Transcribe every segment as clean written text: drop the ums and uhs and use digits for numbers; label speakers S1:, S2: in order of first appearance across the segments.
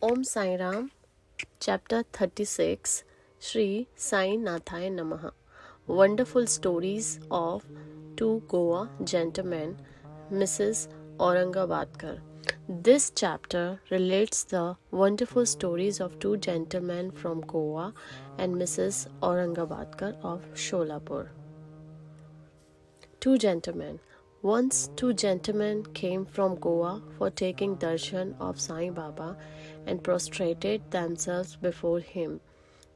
S1: Om Sai Ram, Chapter 36, Shri Sai Nathaya Namaha. Wonderful stories of two Goa gentlemen, Mrs. Aurangabadkar. This chapter relates the wonderful stories of two gentlemen from Goa and Mrs. Aurangabadkar of Sholapur. Two gentlemen. Once two gentlemen came from Goa for taking darshan of Sai Baba and prostrated themselves before him.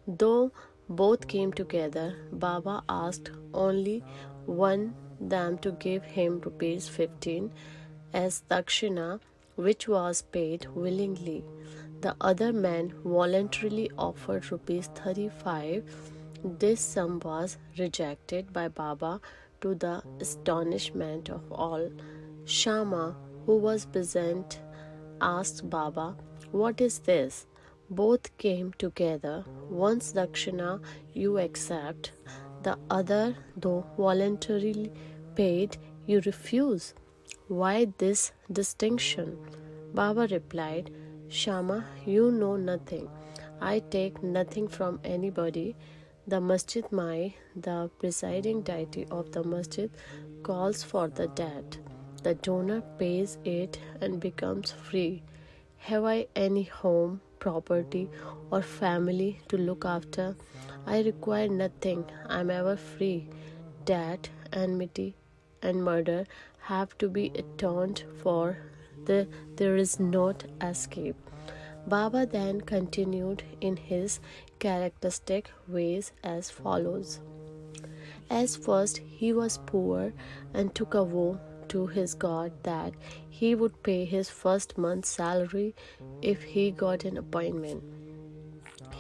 S1: Though both came together, Baba asked only one them to give him rupees 15 as dakshina, which was paid willingly. The other man voluntarily offered rupees 35. This sum was rejected by Baba to the astonishment of all. Shama, who was present, asked Baba, "What is this?" Both came together. Once dakshina you accept, the other, though voluntarily paid, you refuse. Why this distinction? Baba replied, Shama, you know nothing. I take nothing from anybody. The Masjid Mai, the presiding deity of the masjid, calls for the debt. The donor pays it and becomes free. Have I any home, property, or family to look after? I require nothing. I am ever free. Debt, enmity, and murder have to be atoned for. There is not escape. Baba then continued in his characteristic ways as follows. As first he was poor and took a vow to his God that he would pay his first month's salary if he got an appointment.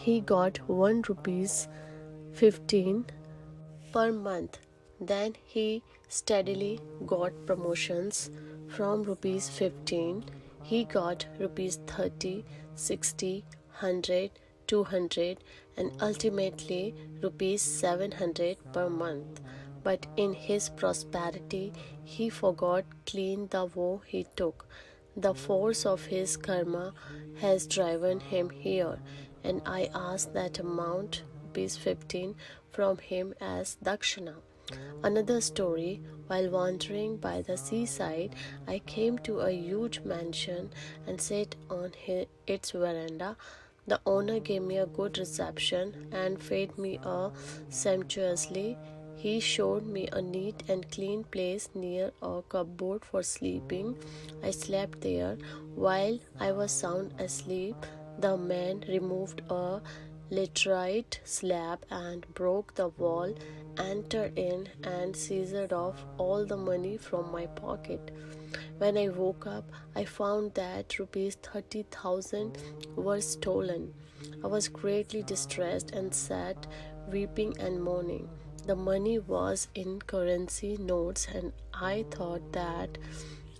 S1: He got 1 rupees 15 per month. Then he steadily got promotions. From rupees 15 he got rupees 30, 60, 100, 200 and ultimately rupees 700 per month. But in his prosperity he forgot clean the vow he took. The force of his karma has driven him here, and I ask that amount, rupees 15, from him as dakshina. Another story. While wandering by the seaside, I came to a huge mansion and sat on its veranda. The owner gave me a good reception and fed me sumptuously. He showed me a neat and clean place near a cupboard for sleeping. I slept there. While I was sound asleep, the man removed a laterite slab and broke the wall, entered in and seized off all the money from my pocket. When I woke up, I found that rupees 30,000 were stolen. I was greatly distressed and sat weeping and mourning. The money was in currency notes, and I thought that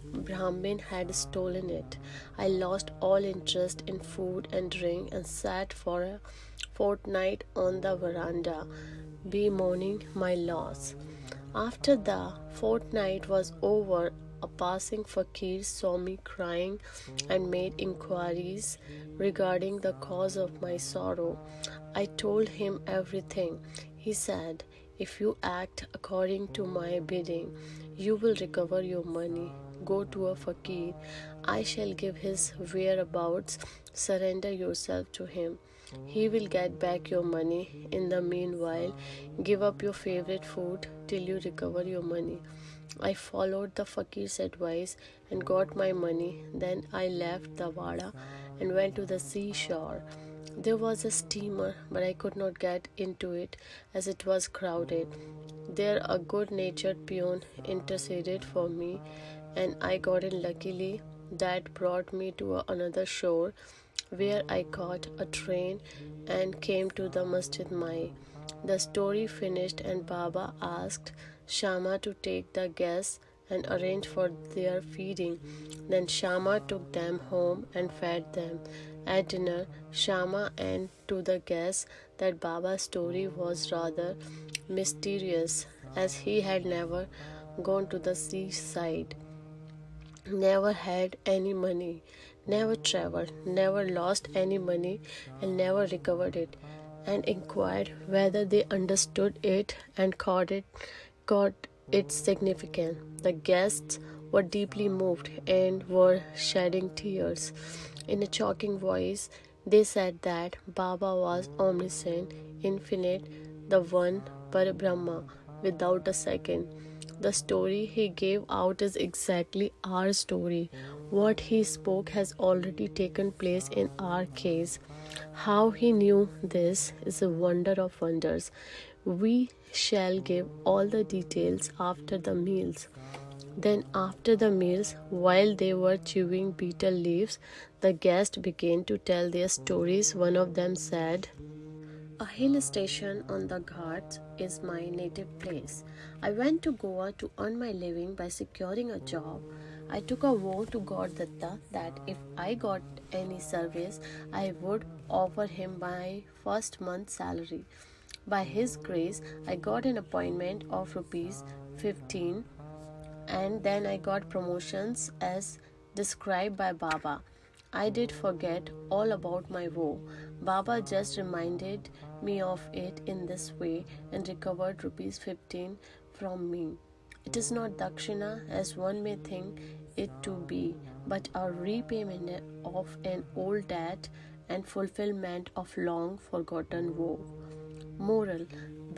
S1: Brahmin had stolen it. I lost all interest in food and drink and sat for a fortnight on the veranda, bemoaning my loss. After the fortnight was over, a passing fakir saw me crying and made inquiries regarding the cause of my sorrow. I told him everything. He said, "If you act according to my bidding, you will recover your money. Go to a fakir. I shall give his whereabouts. Surrender yourself to him. He will get back your money. In the meanwhile, give up your favorite food till you recover your money." I followed the fakir's advice and got my money. Then I left the Wada and went to the seashore. There was a steamer, but I could not get into it as it was crowded. There a good-natured peon interceded for me, and I got in luckily. That brought me to another shore, where I caught a train and came to the Masjid Mai. The story finished, and Baba asked Shama to take the guests and arrange for their feeding. Then Shama took them home and fed them. At dinner, Shama and to the guests that Baba's story was rather mysterious, as he had never gone to the seaside, never had any money, never traveled, never lost any money, and never recovered it, and inquired whether they understood it and caught its significance. The guests were deeply moved and were shedding tears. In a choking voice, they said that Baba was omniscient, infinite, the one Parabrahma, without a second. The story he gave out is exactly our story. What he spoke has already taken place in our case. How he knew this is a wonder of wonders. We shall give all the details after the meals. Then, after the meals, while they were chewing betel leaves, the guests began to tell their stories. One of them said, "A hill station on the Ghats is my native place. I went to Goa to earn my living by securing a job. I took a vow to God Datta that if I got any service, I would offer him my first month's salary. By his grace, I got an appointment of rupees 15, and then I got promotions as described by Baba. I did forget all about my woe. Baba just reminded me of it in this way and recovered rupees 15 from me. It is not dakshina as one may think it to be, but a repayment of an old debt and fulfillment of long forgotten woe." Moral: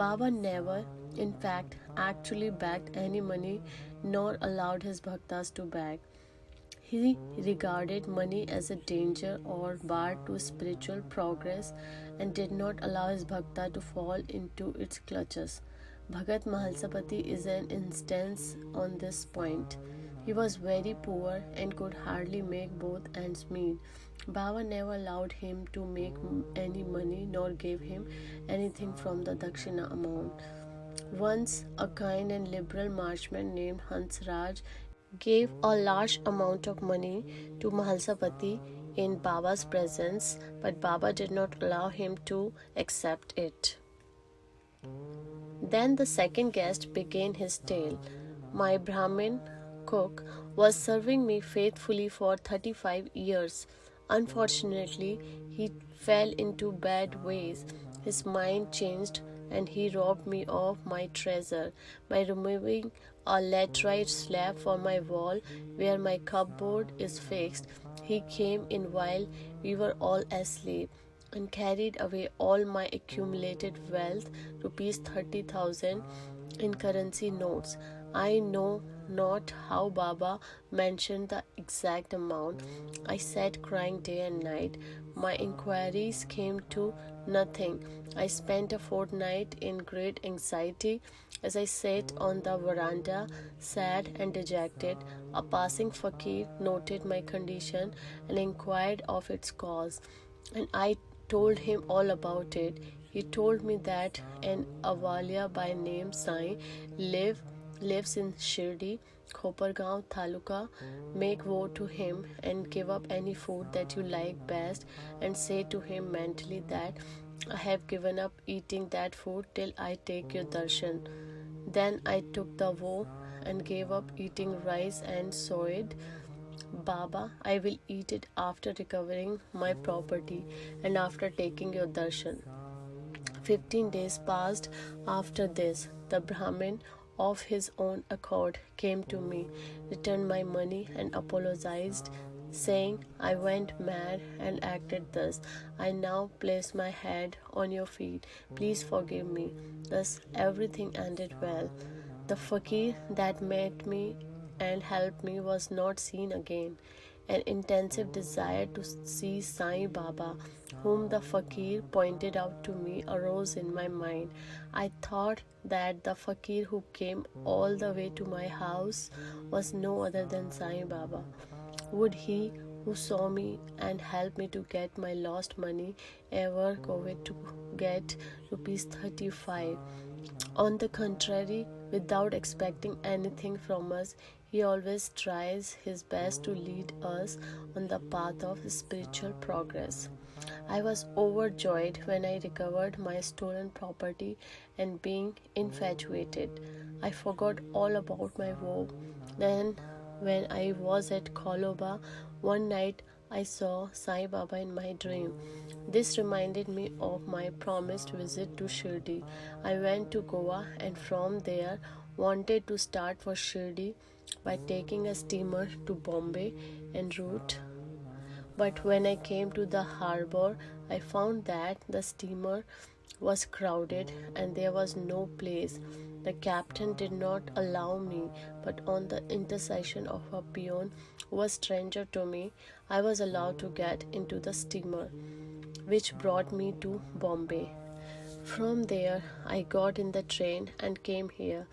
S1: Baba never, in fact, actually begged any money nor allowed his bhaktas to beg. He regarded money as a danger or bar to spiritual progress and did not allow his bhakta to fall into its clutches. Bhagat Mahalsapati is an instance on this point. He was very poor and could hardly make both ends meet. Baba never allowed him to make any money nor gave him anything from the dakshina amount. Once, a kind and liberal marshman named Hansraj gave a large amount of money to Mahalsapati in Baba's presence, but Baba did not allow him to accept it. Then the second guest began his tale. My Brahmin cook was serving me faithfully for 35 years. Unfortunately, he fell into bad ways. His mind changed and he robbed me of my treasure by removing a laterite slab from my wall where my cupboard is fixed. He came in while we were all asleep and carried away all my accumulated wealth, rupees 30,000 in currency notes. I know not how Baba mentioned the exact amount. I sat crying day and night. My inquiries came to nothing. I spent a fortnight in great anxiety. As I sat on the veranda, sad and dejected, a passing fakir noted my condition and inquired of its cause, and I told him all about it. He told me that an Avalia by name Sai lives in Shri, Kopargaon Taluka. Make woe to him and give up any food that you like best, and say to him mentally that I have given up eating that food till I take your darshan. Then I took the vow and gave up eating rice and soyed. Baba, I will eat it after recovering my property and after taking your darshan. 15 days passed after this. The Brahmin, of his own accord, came to me, returned my money, and apologized, saying, I went mad and acted thus. I now place my head on your feet. Please forgive me. Thus everything ended well. The fakir that met me and helped me was not seen again. An intensive desire to see Sai Baba, whom the fakir pointed out to me, arose in my mind. I thought that the fakir who came all the way to my house was no other than Sai Baba. Would he, who saw me and helped me to get my lost money, ever go it to get rupees 35? On the contrary, without expecting anything from us, he always tries his best to lead us on the path of spiritual progress. I was overjoyed when I recovered my stolen property, and being infatuated, I forgot all about my woe. Then, when I was at Koloba, one night I saw Sai Baba in my dream. This reminded me of my promised visit to Shirdi. I went to Goa and from there wanted to start for Shirdi by taking a steamer to Bombay en route. But when I came to the harbor, I found that the steamer was crowded and there was no place. The captain did not allow me, but on the intercession of a peon who was stranger to me, I was allowed to get into the steamer, which brought me to Bombay. From there, I got in the train and came here.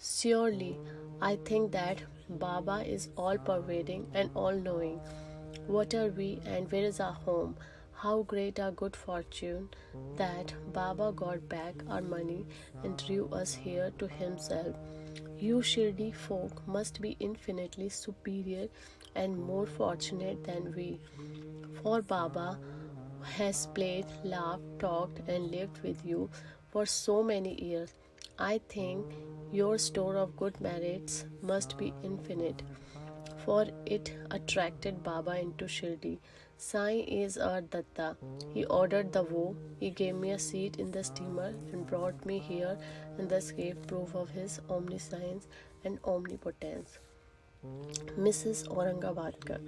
S1: Surely, I think that Baba is all pervading and all knowing. What are we and where is our home? How great our good fortune that Baba got back our money and drew us here to himself. You Shirdi folk must be infinitely superior and more fortunate than we. For Baba has played, laughed, talked, and lived with you for so many years. I think your store of good merits must be infinite, for it attracted Baba into Shirdi. Sai is our Datta. He ordered the woe, he gave me a seat in the steamer and brought me here and thus gave proof of his omniscience and omnipotence. Mrs. Aurangabadkar.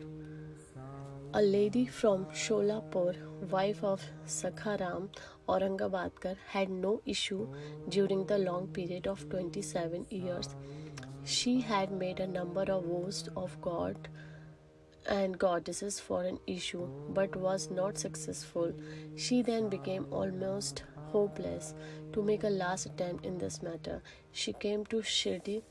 S1: A lady from Sholapur, wife of Sakharam Aurangabadkar, had no issue during the long period of 27 years. She had made a number of vows of God and goddesses for an issue, but was not successful. She then became almost hopeless. To make a last attempt in this matter, she came to Shirdi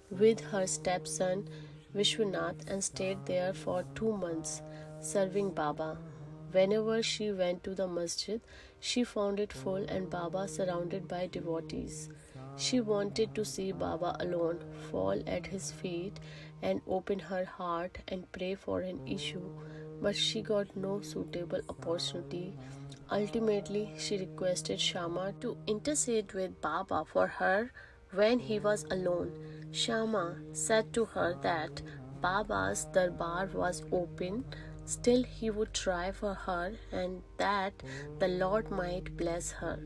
S1: with her stepson Vishwanath and stayed there for 2 months, serving Baba. Whenever she went to the masjid, she found it full and Baba surrounded by devotees. She wanted to see Baba alone, fall at his feet, and open her heart and pray for an issue, but she got no suitable opportunity. Ultimately, she requested Shama to intercede with Baba for her when he was alone. Shama said to her that Baba's darbar was open, still he would try for her and that the Lord might bless her.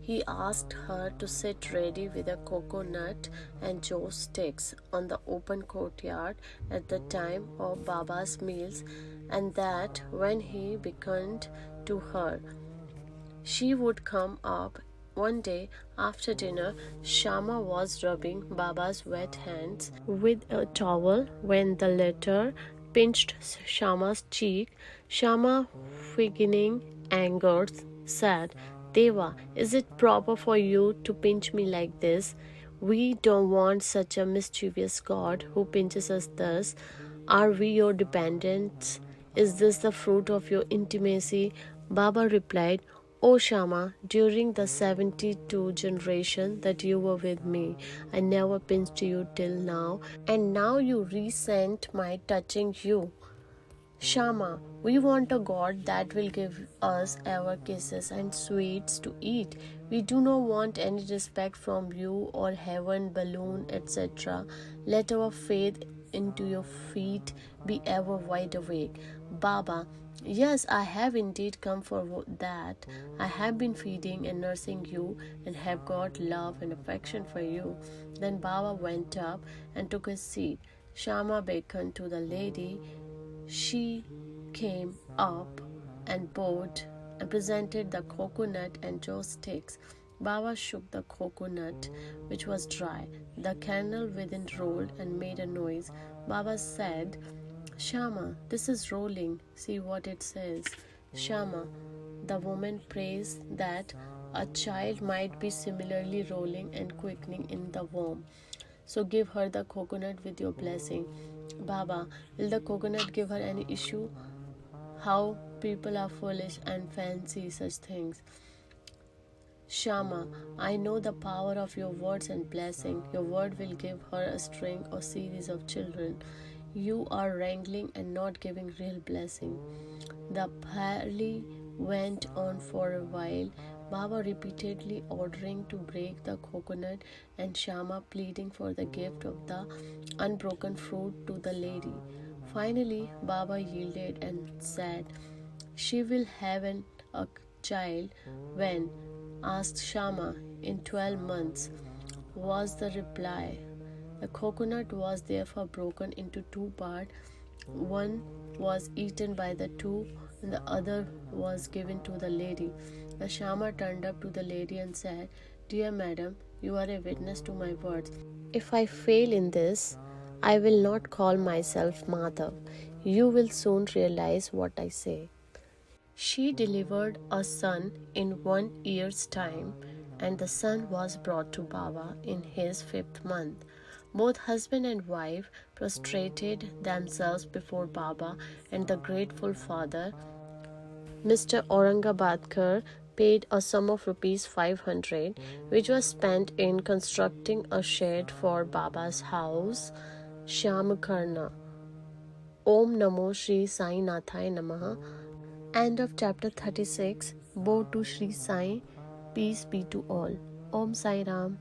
S1: He asked her to sit ready with a coconut and joss sticks on the open courtyard at the time of Baba's meals, and that when he beckoned to her, she would come up. One day after dinner, Shama was rubbing Baba's wet hands with a towel when the latter pinched Shama's cheek. Shama, feigning anger, said, Deva, is it proper for you to pinch me like this? We don't want such a mischievous God who pinches us thus. Are we your dependents? Is this the fruit of your intimacy? Baba replied, O Shama, during the 72 generation that you were with me, I never pinched you till now, and now you resent my touching you. Shama, we want a God that will give us our kisses and sweets to eat. We do not want any respect from you or heaven, balloon, etc. Let our faith into your feet be ever wide awake. Baba, yes, I have indeed come for that. I have been feeding and nursing you and have got love and affection for you. Then Baba went up and took his seat. Shama beckoned to the lady. She came up and bowed and presented the coconut and joss sticks. Baba shook the coconut, which was dry. The kernel within rolled and made a noise. Baba said, Shama, this is rolling. See what it says. Shama, the woman prays that a child might be similarly rolling and quickening in the womb. So give her the coconut with your blessing. Baba, will the coconut give her any issue? How people are foolish and fancy such things. Shama, I know the power of your words and blessing. Your word will give her a string or series of children. You are wrangling and not giving real blessing. The parley went on for a while, Baba repeatedly ordering to break the coconut and Shama pleading for the gift of the unbroken fruit to the lady. Finally, Baba yielded and said, "She will have a child when?" asked Shama. "In 12 months," was the reply. The coconut was therefore broken into two parts. One was eaten by the two, and the other was given to the lady. The Shama turned up to the lady and said, "Dear madam, you are a witness to my words. If I fail in this, I will not call myself Madhav. You will soon realize what I say." She delivered a son in 1 year's time, and the son was brought to Baba in his 5th month. Both husband and wife prostrated themselves before Baba, and the grateful father, Mr. Aurangabadkar, paid a sum of rupees 500, which was spent in constructing a shed for Baba's house, Shyamakarna. Om Namo Shri Sai Nathai Namaha. End of chapter 36. Bow to Shri Sai. Peace be to all. Om Sai Ram.